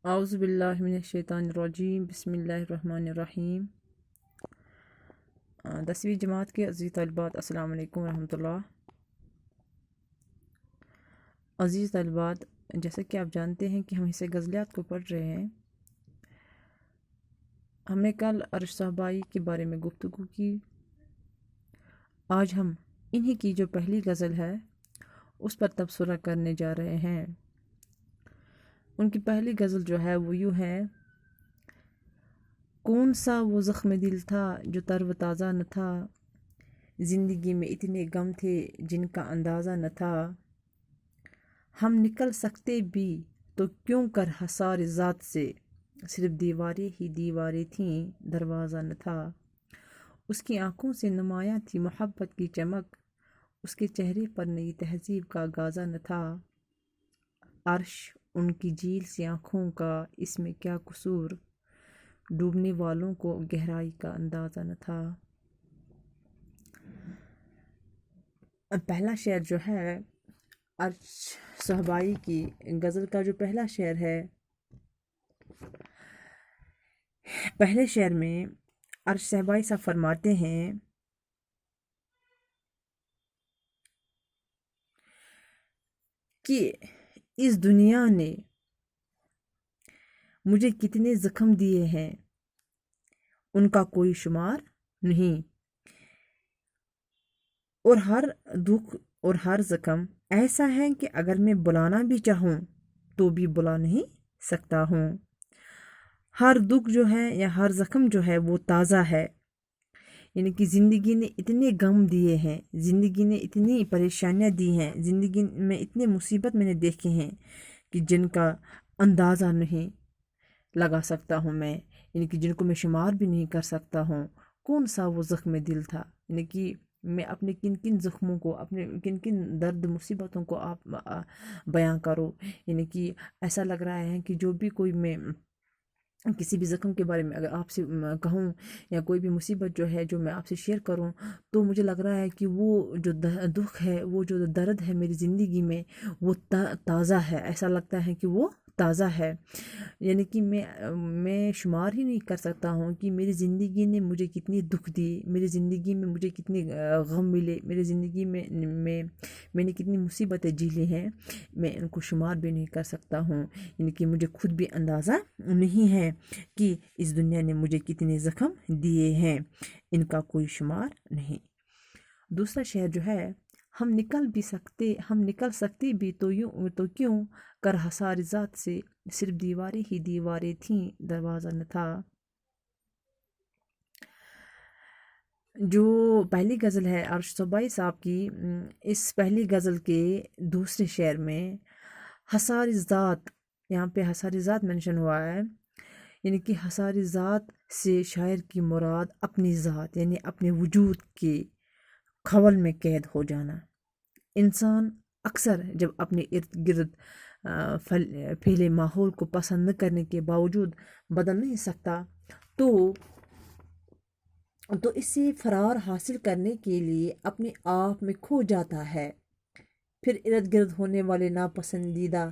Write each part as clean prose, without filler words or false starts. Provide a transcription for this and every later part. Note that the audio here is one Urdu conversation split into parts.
اعوذ باللہ من الشیطان الرجیم، بسم اللہ الرحمن الرحیم۔ 10ویں جماعت کے عزیز طالبات، السلام علیکم ورحمۃ اللہ۔ عزیز طالبات، جیسا کہ آپ جانتے ہیں کہ ہم اسے غزلیات کو پڑھ رہے ہیں۔ ہم نے کل عرش صحبائی کے بارے میں گفتگو کی۔ آج ہم انہی کی جو پہلی غزل ہے اس پر تبصرہ کرنے جا رہے ہیں۔ ان کی پہلی غزل جو ہے وہ یوں ہے: کون سا وہ زخم دل تھا جو تر و تازہ نہ تھا، زندگی میں اتنے غم تھے جن کا اندازہ نہ تھا، ہم نکل سکتے بھی تو کیوں کر حصار ذات سے، صرف دیواریں ہی دیواریں تھیں، دروازہ نہ تھا، اس کی آنکھوں سے نمایاں تھی محبت کی چمک، اس کے چہرے پر نئی تہذیب کا گازہ نہ تھا، عرش ان کی جھیل سی آنکھوں کا، اس میں کیا قصور، ڈوبنے والوں کو گہرائی کا اندازہ نہ تھا۔ پہلا شعر جو ہے عرش صحبائی کی غزل کا جو پہلا شعر ہے، پہلے شعر میں عرش صحبائی صاحب فرماتے ہیں کہ اس دنیا نے مجھے کتنے زخم دیے ہیں، ان کا کوئی شمار نہیں، اور ہر دکھ اور ہر زخم ایسا ہے کہ اگر میں بلانا بھی چاہوں تو بھی بلا نہیں سکتا ہوں، ہر دکھ جو ہے یا ہر زخم جو ہے وہ تازہ ہے، یعنی کہ زندگی نے اتنے غم دیے ہیں، زندگی نے اتنی پریشانیاں دی ہیں، زندگی میں اتنے مصیبت میں نے دیکھے ہیں کہ جن کا اندازہ نہیں لگا سکتا ہوں میں، یعنی کہ جن کو میں شمار بھی نہیں کر سکتا ہوں۔ کون سا وہ زخم دل تھا، یعنی کہ میں اپنے کن کن زخموں کو، اپنے کن کن درد مصیبتوں کو آپ بیان کرو، یعنی کہ ایسا لگ رہا ہے کہ جو بھی کوئی میں کسی بھی زخم کے بارے میں اگر آپ سے کہوں یا کوئی بھی مصیبت جو ہے جو میں آپ سے شیئر کروں تو مجھے لگ رہا ہے کہ وہ جو دکھ ہے، وہ جو درد ہے میری زندگی میں وہ تازہ ہے، ایسا لگتا ہے کہ وہ تازہ ہے، یعنی کہ میں شمار ہی نہیں کر سکتا ہوں کہ میری زندگی نے مجھے کتنی دکھ دی، میری زندگی میں مجھے کتنی غم ملے، میری زندگی میں نے کتنی مصیبتیں جھیلی ہیں، میں ان کو شمار بھی نہیں کر سکتا ہوں، یعنی کہ مجھے خود بھی اندازہ نہیں ہے کہ اس دنیا نے مجھے کتنے زخم دیے ہیں، ان کا کوئی شمار نہیں۔ دوسرا شعر جو ہے: ہم نکل سکتے بھی تو کیوں کر حصار ذات سے، صرف دیواریں ہی دیواریں تھیں، دروازہ نہ تھا۔ جو پہلی غزل ہے عرش صحبائی صاحب کی، اس پہلی غزل کے دوسرے شعر میں حصار ذات، یہاں پہ حصار ذات منشن ہوا ہے، یعنی کہ حصار ذات سے شاعر کی مراد اپنی ذات یعنی اپنے وجود کے کھول میں قید ہو جانا۔ انسان اکثر جب اپنے ارد گرد پھیلے ماحول کو پسند نہ کرنے کے باوجود بدل نہیں سکتا تو اس سے فرار حاصل کرنے کے لیے اپنے آپ میں کھو جاتا ہے، پھر ارد گرد ہونے والے ناپسندیدہ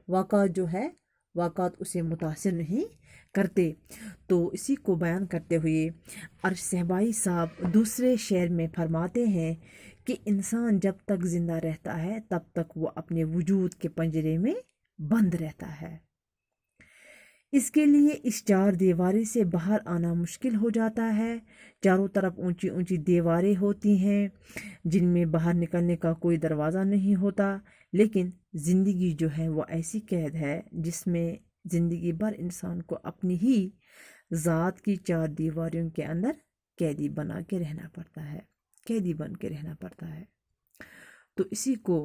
واقعات اسے متاثر نہیں کرتے۔ تو اسی کو بیان کرتے ہوئے عرش صحبائی صاحب دوسرے شعر میں فرماتے ہیں کہ انسان جب تک زندہ رہتا ہے تب تک وہ اپنے وجود کے پنجرے میں بند رہتا ہے، اس کے لیے اس چار دیواریں سے باہر آنا مشکل ہو جاتا ہے، چاروں طرف اونچی اونچی دیواریں ہوتی ہیں جن میں باہر نکلنے کا کوئی دروازہ نہیں ہوتا، لیکن زندگی جو ہے وہ ایسی قید ہے جس میں زندگی بھر انسان کو اپنی ہی ذات کی چار دیواریوں کے اندر قیدی بنا کے رہنا پڑتا ہے، قیدی بن کے رہنا پڑتا ہے۔ تو اسی کو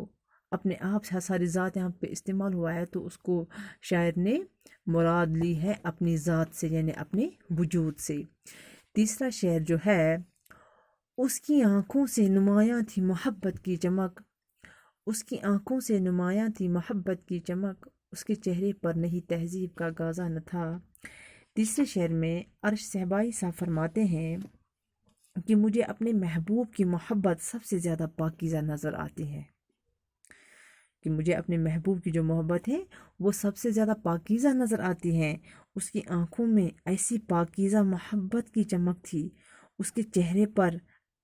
اپنے آپ سے حصار ذات یہاں پہ استعمال ہوا ہے، تو اس کو شاعر نے مراد لی ہے اپنی ذات سے یعنی اپنے وجود سے۔ تیسرا شعر جو ہے: اس کی آنکھوں سے نمایاں تھی محبت کی چمک، اس کی آنکھوں سے نمایاں تھی محبت کی چمک، اس کے چہرے پر نہیں تہذیب کا گازہ نہ تھا۔ تیسرے شعر میں عرش صحبائی صاحب فرماتے ہیں کہ مجھے اپنے محبوب کی محبت سب سے زیادہ پاکیزہ نظر آتی ہے، کہ مجھے اپنے محبوب کی جو محبت ہے وہ سب سے زیادہ پاکیزہ نظر آتی ہے۔ اس کی آنکھوں میں ایسی پاکیزہ محبت کی چمک تھی، اس کے چہرے پر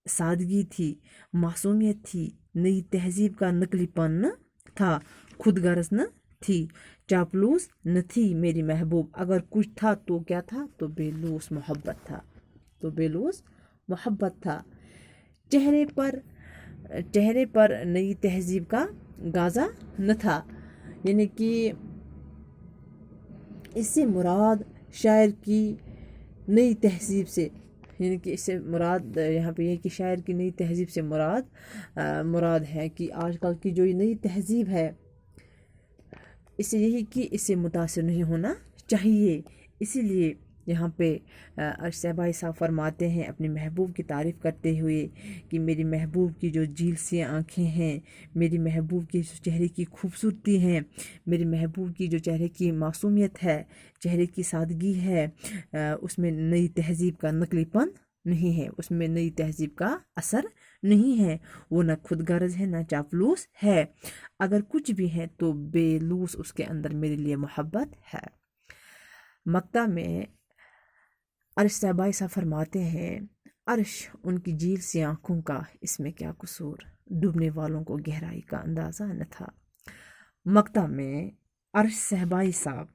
سادگی تھی، معصومیت تھی، نئی تہذیب کا نقلی پن نہ تھا، خود غرض نہ تھی، چاپلوس نہ تھی میری محبوب۔ اگر کچھ تھا تو کیا تھا؟ تو بے لوث محبت تھا، تو بے لوث محبت تھا۔ چہرے پر نئی تہذیب کا گازا نہ تھا، یعنی کہ اس سے مراد شاعر کی نئی تہذیب سے، یعنی کہ اس سے مراد یہاں پہ یہ کہ شاعر کی نئی تہذیب سے مراد ہے کہ آج کل کی جو یہ نئی تہذیب ہے، اس سے یہی کہ اس سے متاثر نہیں ہونا چاہیے۔ اسی لیے یہاں پہ ارشد بھائی صاحب فرماتے ہیں اپنے محبوب کی تعریف کرتے ہوئے کہ میری محبوب کی جو جھیل سی آنکھیں ہیں، میری محبوب کی چہرے کی خوبصورتی ہے، میری محبوب کی جو چہرے کی معصومیت ہے، چہرے کی سادگی ہے، اس میں نئی تہذیب کا نقلی پن نہیں ہے، اس میں نئی تہذیب کا اثر نہیں ہے، وہ نہ خود غرض ہے نہ چاپلوس ہے، اگر کچھ بھی ہے تو بے لوث اس کے اندر میرے لیے محبت ہے۔ مقطع میں عرش صاحبائی صاحب فرماتے ہیں عرش ان کی جھیل سی آنکھوں کا، اس میں کیا قصور، ڈوبنے والوں کو گہرائی کا اندازہ نہ تھا۔ مقطع میں عرش صاحبائی صاحب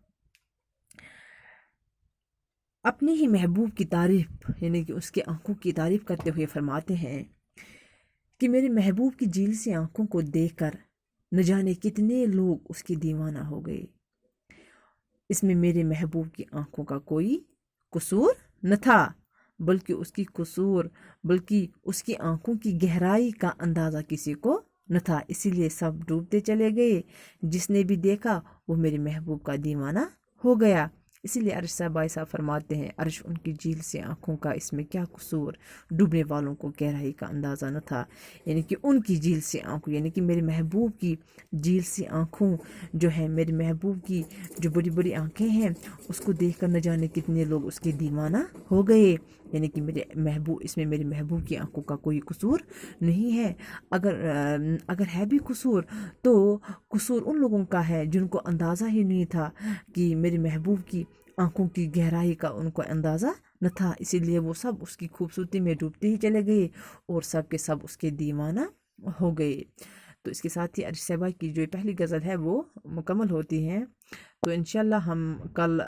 اپنی ہی محبوب کی تعریف، یعنی کہ اس کے آنکھوں کی تعریف کرتے ہوئے فرماتے ہیں کہ میرے محبوب کی جھیل سی آنکھوں کو دیکھ کر نہ جانے کتنے لوگ اس کی دیوانہ ہو گئے۔ اس میں میرے محبوب کی آنکھوں کا کوئی قصور نہ تھا، بلکہ اس کی آنکھوں کی گہرائی کا اندازہ کسی کو نہ تھا، اسی لیے سب ڈوبتے چلے گئے، جس نے بھی دیکھا وہ میرے محبوب کا دیوانہ ہو گیا۔ اسی لیے عرش صاحبائی صاحب فرماتے ہیں عرش ان کی جھیل سے آنکھوں کا، اس میں کیا قصور، ڈوبنے والوں کو گہرائی کا اندازہ نہ تھا، یعنی کہ ان کی جھیل سے آنکھوں، یعنی کہ میرے محبوب کی جھیل سے آنکھوں جو ہے، میرے محبوب کی جو بڑی بڑی آنکھیں ہیں، اس کو دیکھ کر نہ جانے کتنے لوگ اس کے دیوانہ ہو گئے، یعنی کہ اس میں میرے محبوب کی آنکھوں کا کوئی قصور نہیں ہے۔ اگر ہے بھی قصور تو قصور ان لوگوں کا ہے جن کو اندازہ ہی نہیں تھا کہ میرے محبوب کی آنکھوں کی گہرائی کا ان کو اندازہ نہ تھا، اسی لیے وہ سب اس کی خوبصورتی میں ڈوبتے ہی چلے گئے اور سب کے سب اس کے دیوانہ ہو گئے۔ تو اس کے ساتھ ہی عرش صاحبہ کی جو پہلی غزل ہے وہ مکمل ہوتی ہے۔ تو انشاءاللہ ہم کل